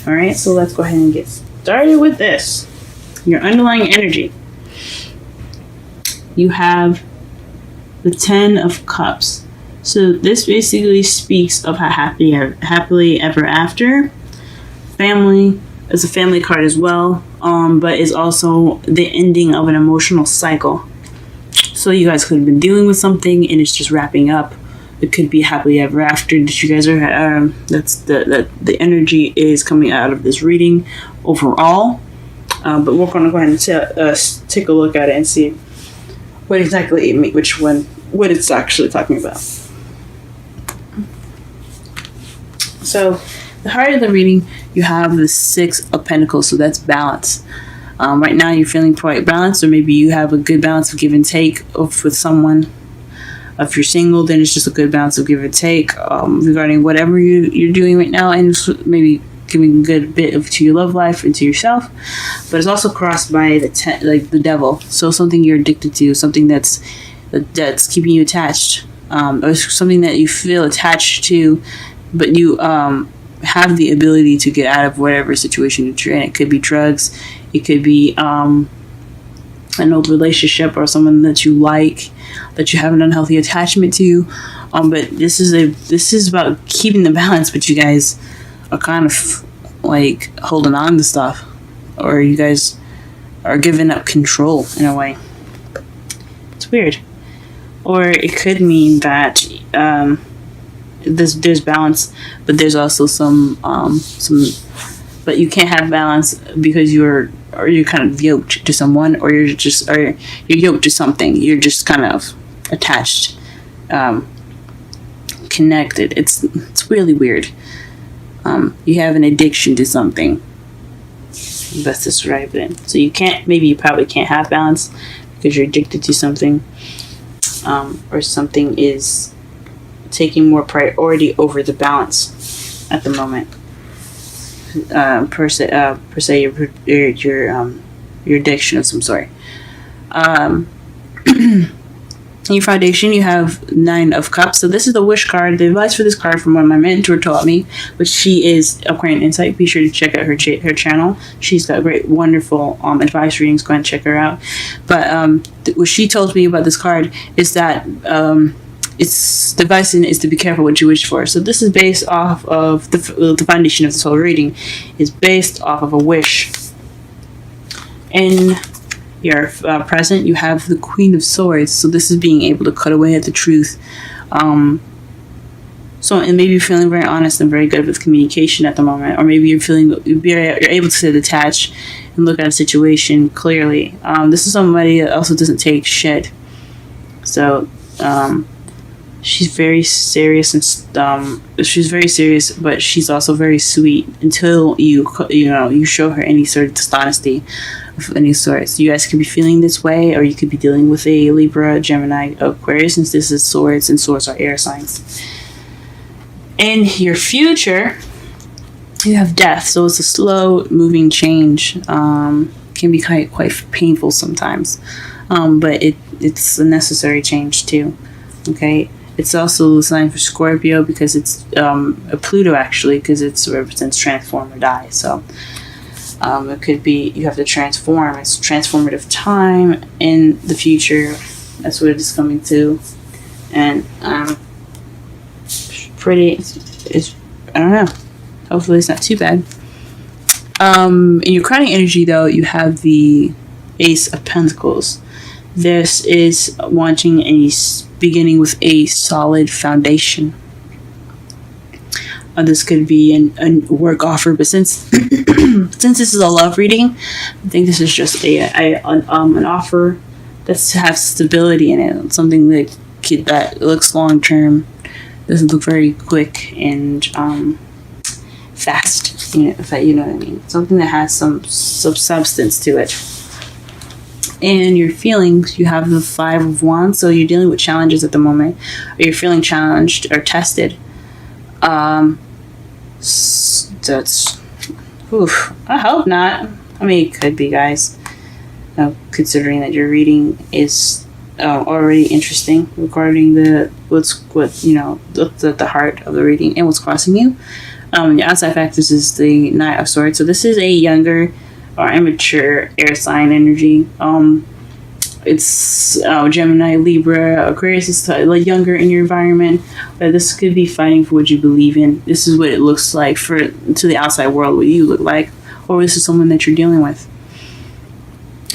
All right, so let's go ahead and get started with this. Your underlying energy. You have the 10 of Cups. So this basically speaks of how happily ever after. Family is a family card as well, but is also the ending of an emotional cycle. So you guys could have been dealing with something and it's just wrapping up. It could be happily ever after that you guys are. That's the energy is coming out of this reading overall. But we're going to go ahead and take a look at it and see what exactly it means, what it's actually talking about. So, the heart of the reading, you have the 6 of Pentacles, so that's balance. Right now, you're feeling quite balanced, or maybe you have a good balance of give and take with someone. If you're single, then it's just a good balance of give and take regarding whatever you're doing right now, and maybe giving a good bit to your love life and to yourself. But it's also crossed by the devil, so something you're addicted to, something that's keeping you attached, or something that you feel attached to, but you have the ability to get out of whatever situation you're in. It could be drugs, it could be an old relationship or someone that you like, that you have an unhealthy attachment to. But this is about keeping the balance, but you guys are kind of like holding on to stuff, or you guys are giving up control in a way. It's weird. Or it could mean that there's balance, but there's also some but you can't have balance because you're kind of yoked to someone, or you're yoked to something. You're just kind of attached, connected. It's really weird. You have an addiction to something. Best describe it. So you probably can't have balance because you're addicted to something, or something is taking more priority over the balance at the moment. Per se, your addiction of some sort. In your foundation, you have 9 of Cups. So this is the wish card. The advice for this card from what my mentor taught me, which she is Aquarian Insight. Be sure to check out her channel. She's got great, wonderful advice readings. Go ahead and check her out. But what she told me about this card is that its advice is to be careful what you wish for. So this is based off of the foundation of this whole reading is based off of a wish. In your present, you have the Queen of Swords. So this is being able to cut away at the truth. And maybe you're feeling very honest and very good with communication at the moment, or maybe you're able to detach and look at a situation clearly. This is somebody that also doesn't take shit. So she's very serious, and she's very serious, but she's also very sweet until you show her any sort of dishonesty of any sort. So you guys could be feeling this way, or you could be dealing with a Libra, Gemini, Aquarius, since this is swords, and swords are air signs. In your future, you have death, so it's a slow moving change. Can be quite painful sometimes, but it's a necessary change too. Okay. It's also the sign for Scorpio because it's a Pluto, actually, because it represents transform or die. So it could be you have to transform. It's transformative time in the future. That's what it is coming to. And it's I don't know. Hopefully it's not too bad. In your crowning energy, though, you have the Ace of Pentacles. This is wanting beginning with a solid foundation. This could be a work offer, but since this is a love reading, I think this is just an offer that has stability in it. Something that looks long term, doesn't look very quick and fast. If you know what I mean. Something that has some substance to it. And your feelings, you have the 5 of Wands, so you're dealing with challenges at the moment, or you're feeling challenged or tested. That's, I hope not. I mean, it could be, guys. Considering that your reading is already interesting regarding the heart of the reading and what's crossing you. The outside factors is the Knight of Swords. So this is a younger or immature air sign energy. It's Gemini, Libra, Aquarius is like younger in your environment, but this could be fighting for what you believe in. This is what it looks like for to the outside world, what you look like, or this is someone that you're dealing with.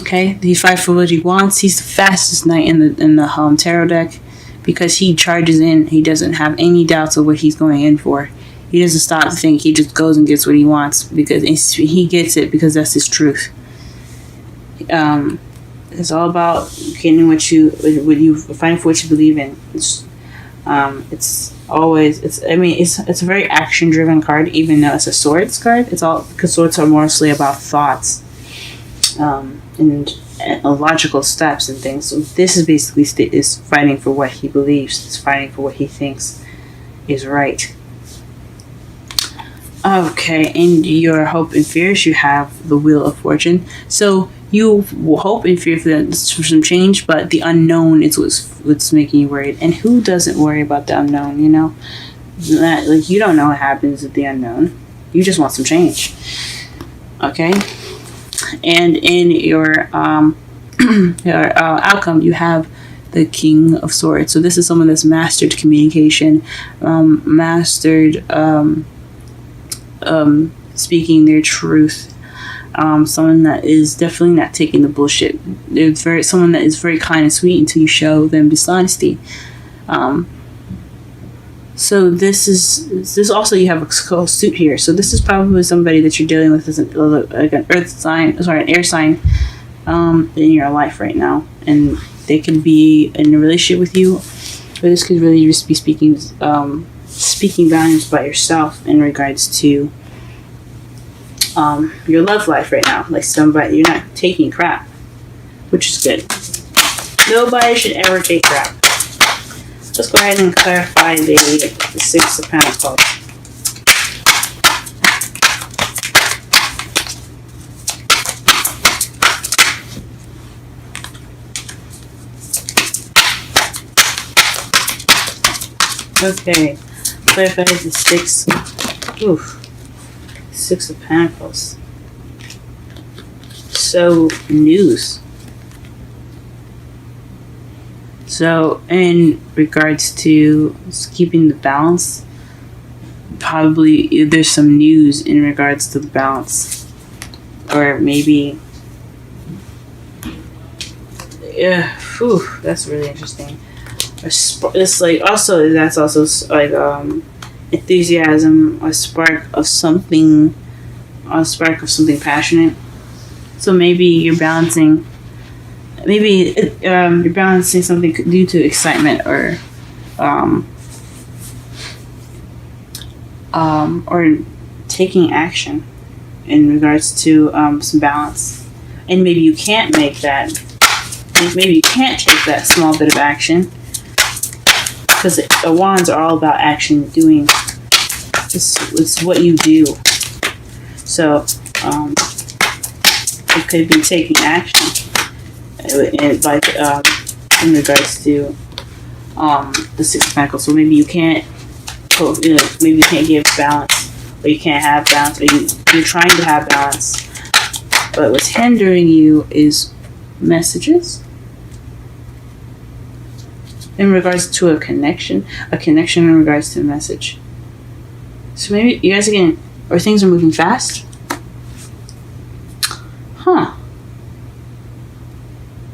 Okay, he fights for what he wants. He's the fastest knight in the tarot deck because he charges in. He doesn't have any doubts of what he's going in for. He doesn't stop to think. He just goes and gets what he wants because he gets it because that's his truth. It's all about getting what you fighting for what you believe in. It's a very action driven card, even though it's a swords card. It's all because swords are mostly about thoughts, and logical steps and things. So this is basically is fighting for what he believes. It's fighting for what he thinks is right. Okay, in your hope and fears, you have the Wheel of Fortune. So you will hope and fear for some change, but the unknown is what's making you worried. And who doesn't worry about the unknown? You know, like you don't know what happens with the unknown. You just want some change. Okay, and in your outcome, you have the King of Swords. So this is someone that's mastered communication, mastered speaking their truth. Someone that is definitely not taking the bullshit. They're someone that is very kind and sweet until you show them dishonesty. So this also, you have a suit here. So this is probably somebody that you're dealing with as an air sign in your life right now, and they can be in a relationship with you, or this could really just be speaking volumes about yourself in regards to your love life right now. Like somebody, you're not taking crap, which is good. Nobody should ever take crap. Let's go ahead and clarify the Six of Pentacles. Okay, clarify the Six of Pentacles. So, news. So, in regards to keeping the balance, probably there's some news in regards to the balance. Or maybe, that's really interesting. It's like that's also like enthusiasm, a spark of something passionate. So maybe you're balancing. You're balancing something due to excitement or taking action in regards to some balance, and maybe you can't make that. Maybe you can't take that small bit of action because the wands are all about action, doing. It's what you do. So it could be taking action. Like in regards to the Six of Pentacles. So maybe you can't, maybe you can't give balance, or you can't have balance, or you're trying to have balance, but what's hindering you is messages in regards to a connection in regards to a message. So maybe you guys or things are moving fast.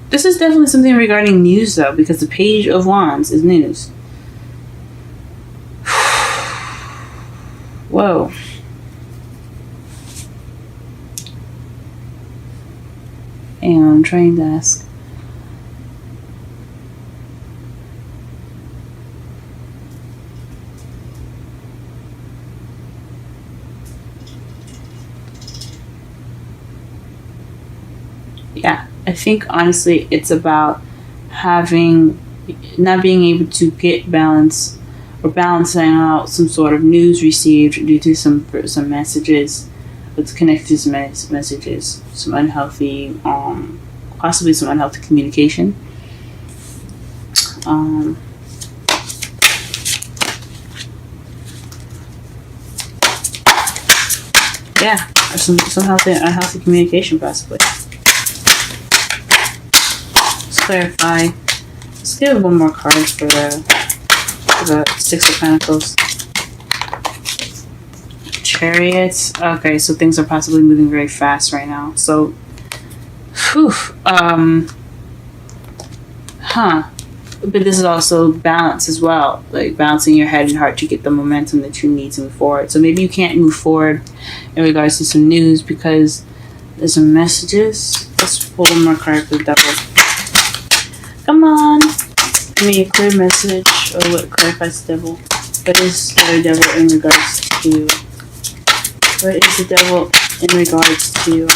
This is definitely something regarding news, though, because the Page of Wands is news. Whoa. And I'm trying to ask. Yeah. I think honestly it's about not being able to get balance or balancing out some sort of news received due to some messages. It's connected to some messages, some unhealthy, possibly some unhealthy communication. Yeah, or some unhealthy communication possibly. Let's clarify. Let's give one more card for the Six of Pentacles. Chariots. Okay, so things are possibly moving very fast right now. So, whew, but this is also balance as well, like balancing your head and heart to get the momentum that you need to move forward. So maybe you can't move forward in regards to some news because there's some messages. Let's pull one more card for the devil. Come on, give me a clear message, or what clarifies the devil. What is the devil in regards to? What is the devil in regards to?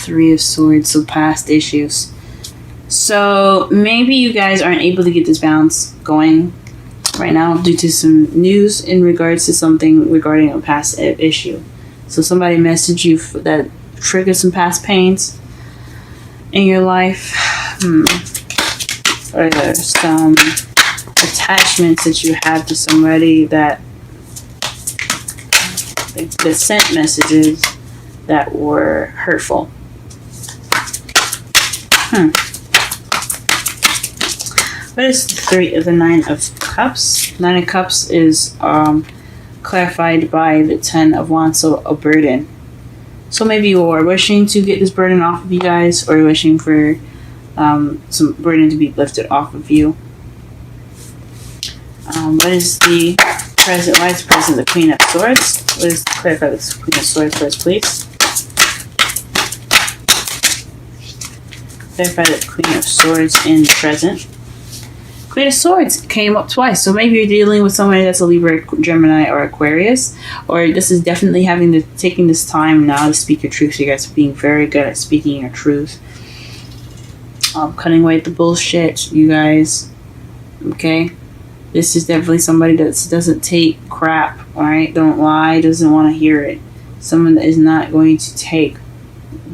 Three of Swords, so past issues. So maybe you guys aren't able to get this balance going right now due to some news in regards to something regarding a past issue. So somebody messaged you that triggered some past pains in your life. Or there's some attachments that you have to somebody that sent messages that were hurtful. What is the Nine of Cups? Nine of Cups is clarified by the Ten of Wands, so a burden. So maybe you are wishing to get this burden off of you guys, or wishing for some burden to be lifted off of you. What is the present? Why is the present the Queen of Swords? What is clarify the Queen of Swords first, please? Clarify the Queen of Swords in the present. Queen of Swords came up twice, so maybe you're dealing with somebody that's a Libra, Gemini, or Aquarius, or this is definitely taking this time now to speak your truth. So you guys are being very good at speaking your truth, cutting away the bullshit, you guys. Okay, this is definitely somebody that doesn't take crap. All right, don't lie, doesn't want to hear it. Someone that is not going to take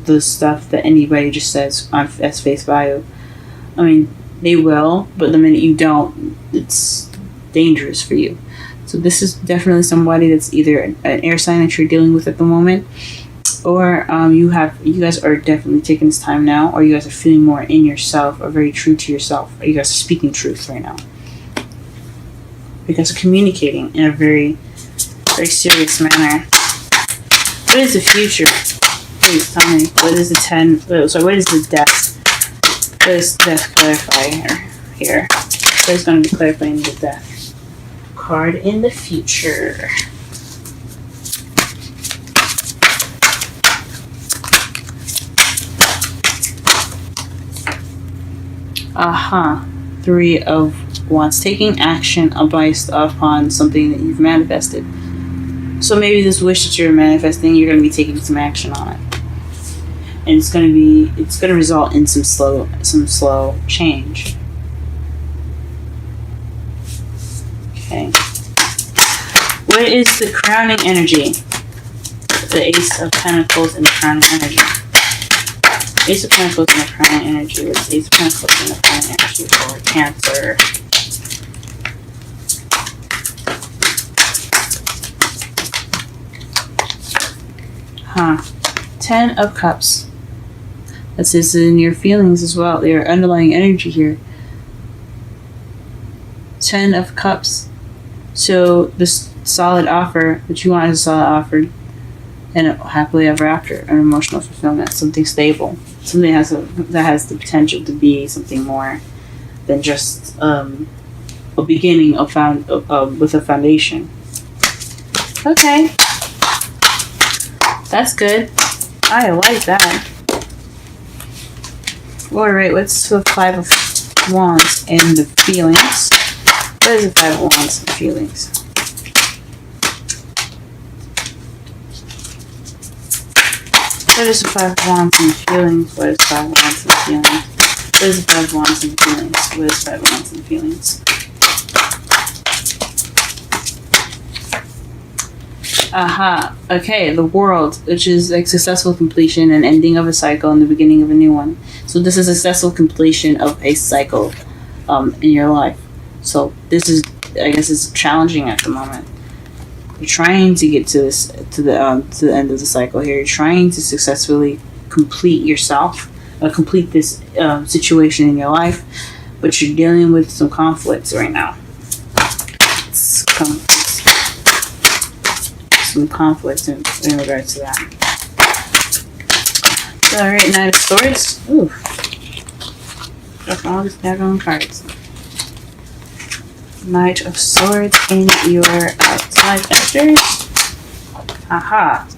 the stuff that anybody just says as face value. I mean, they will, but the minute you don't, it's dangerous for you. So this is definitely somebody that's either an air sign that you're dealing with at the moment, or you guys are definitely taking this time now, or you guys are feeling more in yourself, or very true to yourself, or you guys are speaking truth right now. You guys are communicating in a very, very serious manner. What is the future? Please tell me. What is the what is the death? What is death clarifying here? What is going to be clarifying the death card in the future? Three of Wands. Taking action based upon something that you've manifested. So maybe this wish that you're manifesting, you're going to be taking some action on it. And it's going to result in some slow change. Okay. What is the crowning energy? The Ace of Pentacles and the crowning energy. Ace of Pentacles and the crowning energy. What is Ace of Pentacles and the crowning energy for Cancer? Ten of Cups. This is in your feelings as well. Your underlying energy here. Ten of Cups. So this solid offer that you want is a solid offer, and a happily ever after, an emotional fulfillment, something stable, something that has the potential to be something more than just a beginning with a foundation. Okay, that's good. I like that. Alright, what's the Five of Wands and the feelings? What is the Five of Wands and feelings? What is the Five of Wands and feelings? What is the Five of Wands and feelings? What is the Five of Wands and feelings? What is the Five of Wands and feelings? Okay, the World, which is like successful completion and ending of a cycle and the beginning of a new one. So this is a successful completion of a cycle in your life. So this is, I guess, it's challenging at the moment. You're trying to get to the end of the cycle here. You're trying to successfully complete yourself, complete this situation in your life, but you're dealing with some conflicts right now. Some conflicts in regards to that. All right, Knight of Swords. Ooh, got all these daggone cards. Knight of Swords in your outside factors. Aha.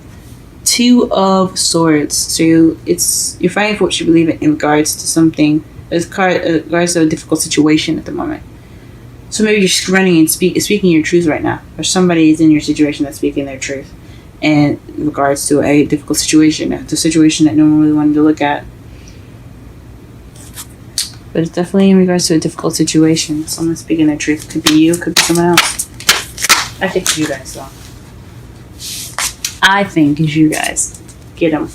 Two of Swords. So you're fighting for what you believe in regards to something. As regards to a difficult situation at the moment. So maybe you're just running and speaking your truth right now, or somebody is in your situation that's speaking their truth, and in regards to a difficult situation, a situation that no one really wanted to look at. But it's definitely in regards to a difficult situation. Someone speaking their truth. Could be you, could be someone else. I think it's you guys, though. I think it's you guys. Get them.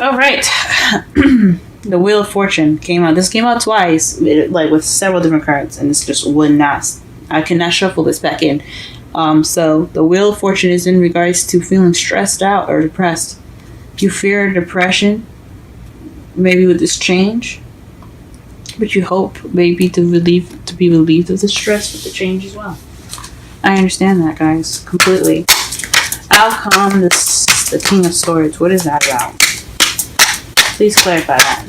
All right. The Wheel of Fortune came out. This came out twice, with several different cards, and this just would not. I cannot shuffle this back in. So the Wheel of Fortune is in regards to feeling stressed out or depressed. You fear depression, maybe with this change, but you hope maybe to be relieved of the stress with the change as well. I understand that, guys, completely. Outcome, the King of Swords. What is that about? Please clarify that.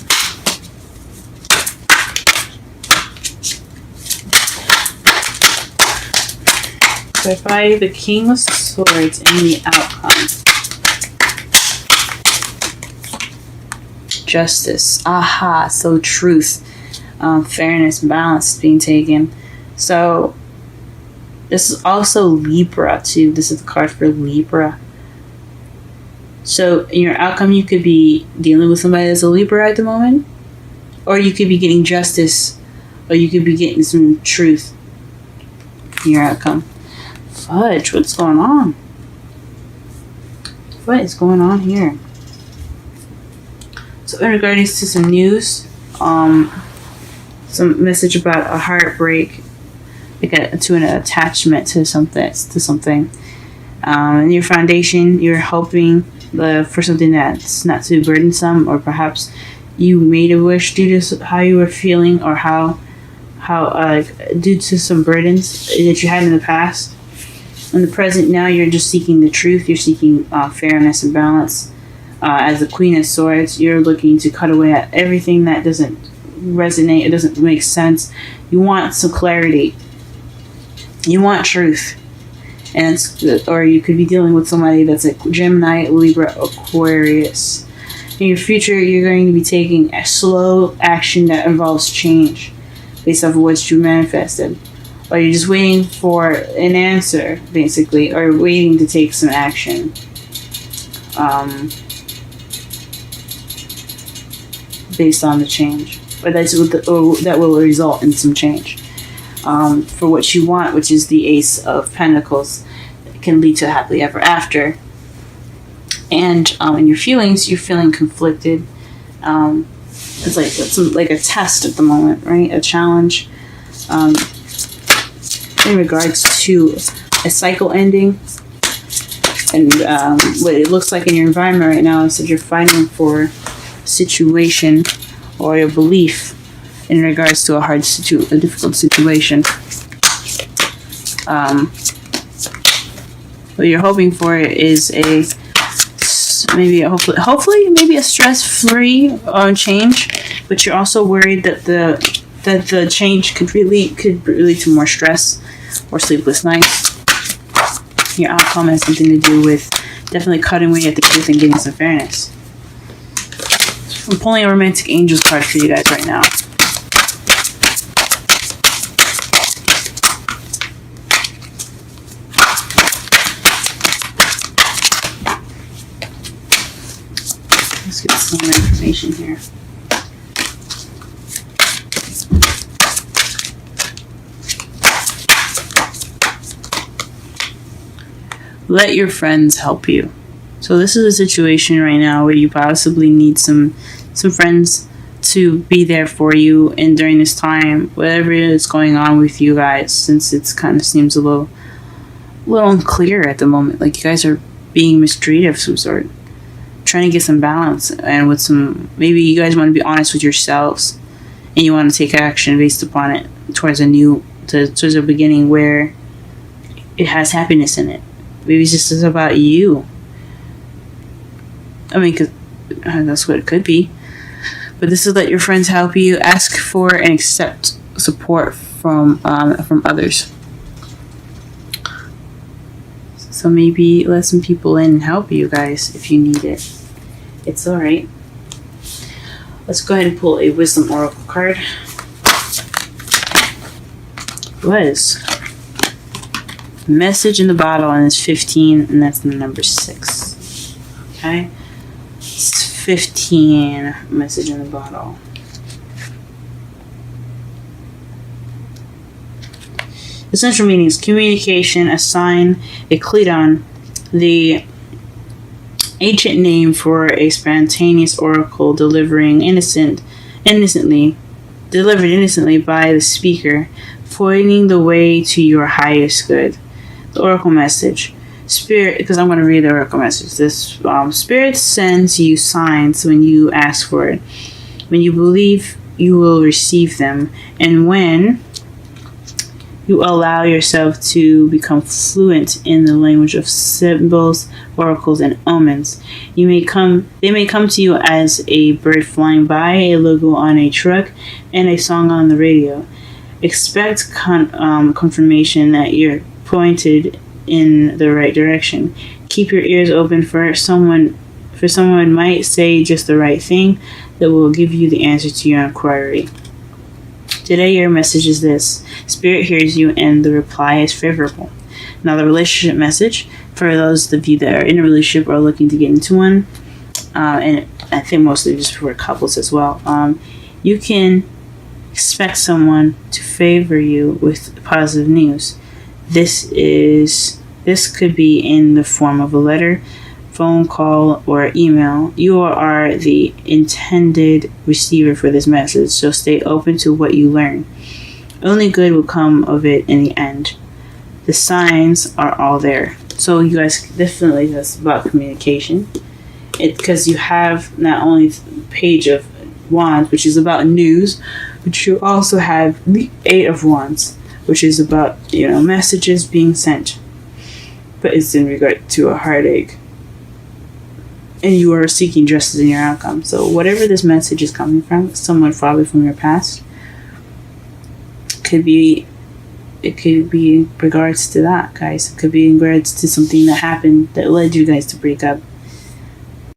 Clarify the King of Swords and the outcome. Justice. Aha. So truth, fairness, balance is being taken. So this is also Libra too. This is the card for Libra. So in your outcome, you could be dealing with somebody that's a Libra at the moment, or you could be getting justice, or you could be getting some truth in your outcome. Fudge, what's going on? What is going on here? So in regards to some news, some message about a heartbreak, to an attachment to something. In your foundation, you're hoping for something that's not too burdensome, or perhaps you made a wish due to how you were feeling, or how due to some burdens that you had in the past. In the present now, you're just seeking the truth. You're seeking fairness and balance. As the Queen of Swords, you're looking to cut away at everything that doesn't resonate. It doesn't make sense. You want some clarity. You want truth. Or you could be dealing with somebody that's a Gemini, Libra, Aquarius. In your future, you're going to be taking a slow action that involves change based off of what you manifested. Or you're just waiting for an answer, basically, or waiting to take some action. Based on the change. Or that will result in some change. For what you want, which is the Ace of Pentacles, it can lead to happily ever after. And in your feelings, you're feeling conflicted. It's like a test at the moment, right? A challenge in regards to a cycle ending. And what it looks like in your environment right now is that you're fighting for a situation or a belief in regards to a difficult situation. What you're hoping for is hopefully a stress-free change, but you're also worried that the change could lead to more stress or sleepless nights. Your outcome has something to do with definitely cutting away at the truth and getting some fairness. I'm pulling a Romantic Angels card for you guys right now. Let's get some more information here. Let your friends help you. So this is a situation right now where you possibly need some friends to be there for you, and during this time, whatever is going on with you guys, since it kind of seems a little a little unclear at the moment. Like you guys are being mistreated of some sort, trying to get some balance, and with some, maybe you guys want to be honest with yourselves, and you want to take action based upon it towards towards a beginning where it has happiness in it. Maybe it's just about you. I mean, 'cause, that's what it could be. But this is let your friends help you. Ask for and accept support from others. So maybe let some people in and help you guys if you need it. It's alright. Let's go ahead and pull a Wisdom Oracle card. What is message in the bottle? And it's 15, and that's the number 6. Okay? It's 15, message in the bottle. Essential meanings: communication, a sign, a Cledon, the ancient name for a spontaneous oracle delivered innocently by the speaker, pointing the way to your highest good. The oracle message: Spirit, because I'm going to read the oracle message. This Spirit sends you signs when you ask for it. When you believe, you will receive them, and when you allow yourself to become fluent in the language of symbols, oracles, and omens, they may come to you as a bird flying by, a logo on a truck, and a song on the radio. Expect confirmation that you're pointed in the right direction. Keep your ears open for someone might say just the right thing that will give you the answer to your inquiry. Today your message is this: Spirit hears you and the reply is favorable. Now the relationship message, for those of you that are in a relationship or looking to get into one, and I think mostly just for couples as well, you can expect someone to favor you with positive news. This could be in the form of a letter, phone call, or email. You are the intended receiver for this message, so stay open to what you learn. Only good will come of it in the end. The signs are all there. So you guys, definitely that's about communication. Because you have not only the Page of Wands, which is about news, but you also have the 8 of Wands, which is about, messages being sent. But it's in regard to a heartache. And you are seeking justice in your outcome. So whatever this message is coming from, someone probably from your past, it could be in regards to that, guys. It could be in regards to something that happened that led you guys to break up.